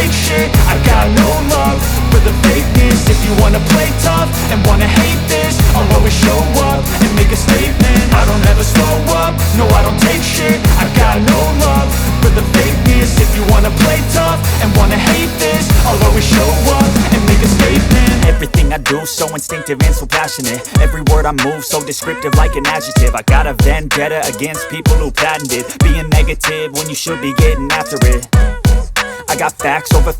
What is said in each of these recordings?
take shit. I got no love for the fakeness. If you wanna play tough and wanna hate this, I'll always show up and make a statement. I don't ever slow up, no I don't take shit. I got no love for the fakeness. If you wanna play tough and wanna hate this, I'll always show up and make a statement. Everything I do so instinctive and so passionate. Every word I move so descriptive like an adjective. I got a vendetta against people who patented being negative when you should be getting after it. I got facts over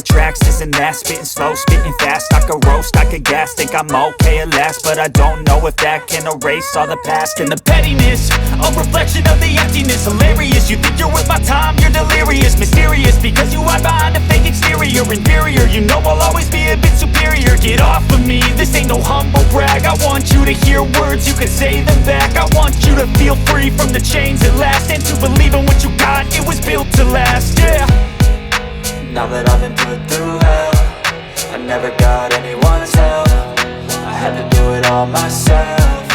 tracks, this and that. Spitting slow, spitting fast, I could roast, I could gas. Think I'm okay at last, but I don't know if that can erase all the past. And the pettiness, a reflection of the emptiness. Hilarious, you think you're worth my time, you're delirious. Mysterious, because you hide behind a fake exterior. Inferior, you know I'll always be a bit superior. Get off of me, this ain't no humble brag. I want you to hear words, you can say them back. I want you to feel free from the chains at last, and to believe in what you got, it was built to last, yeah. Now that I've been put through hell, I never got anyone's help. I had to do it all myself.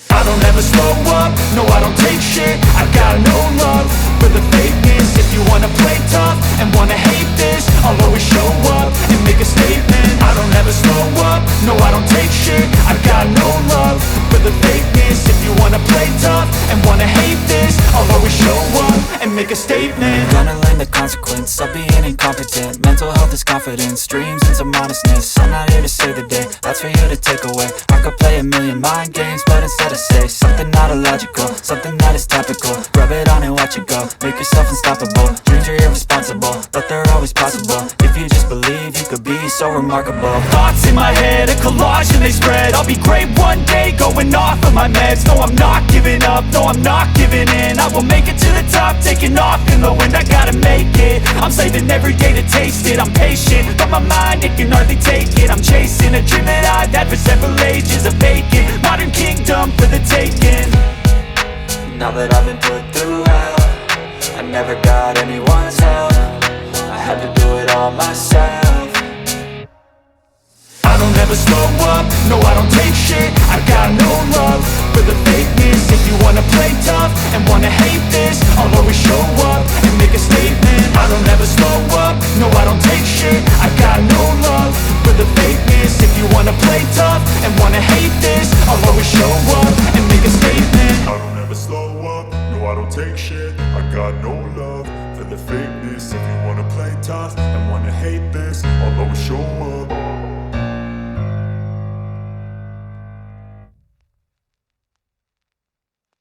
I don't ever slow up, no I don't take shit. I got no love for the fakeness. If you wanna play tough and wanna hate this, I'll always show up and make a statement. I don't ever slow up, no I don't take shit. I got no love for the fakeness. If you wanna play tough and wanna hate this, I'll always show up and make a statement. Gonna learn the consequence of being incompetent. Mental health is confidence, dreams and some honestness. I'm not here to save the day, that's for you to take away. I could play a million mind games, but instead I say something not illogical, something that is topical. Rub it on and watch it go, make yourself unstoppable. Dreams are irresponsible, but they're always possible. If you just believe, you could be so remarkable. Thoughts in my head, a collage and they spread. I'll be great one day, going off of my meds. No I'm not giving up, no I'm not giving in. I will make it to the top, taking off in the wind. I gotta make it, I'm saving every day to taste it. I'm patient, but my mind, it can hardly take it. I'm chasing a dream that I've had for several ages. A vacant, modern kingdom for the taking. Now that I've been put through hell, I never got anyone's help. I had to do it all myself. I don't ever slow up, no I don't take shit. I got no love for the fakeness. If you wanna play tough and wanna hate this, I'll always show up and make a statement. I don't ever slow up, no I don't take shit. I got no love for the fakeness. If you wanna play tough and wanna hate this, I'll always show up and make a statement. I don't ever slow up, no I don't take shit. I got no love for the fakeness. If you wanna play tough and wanna hate this, I'll always show up.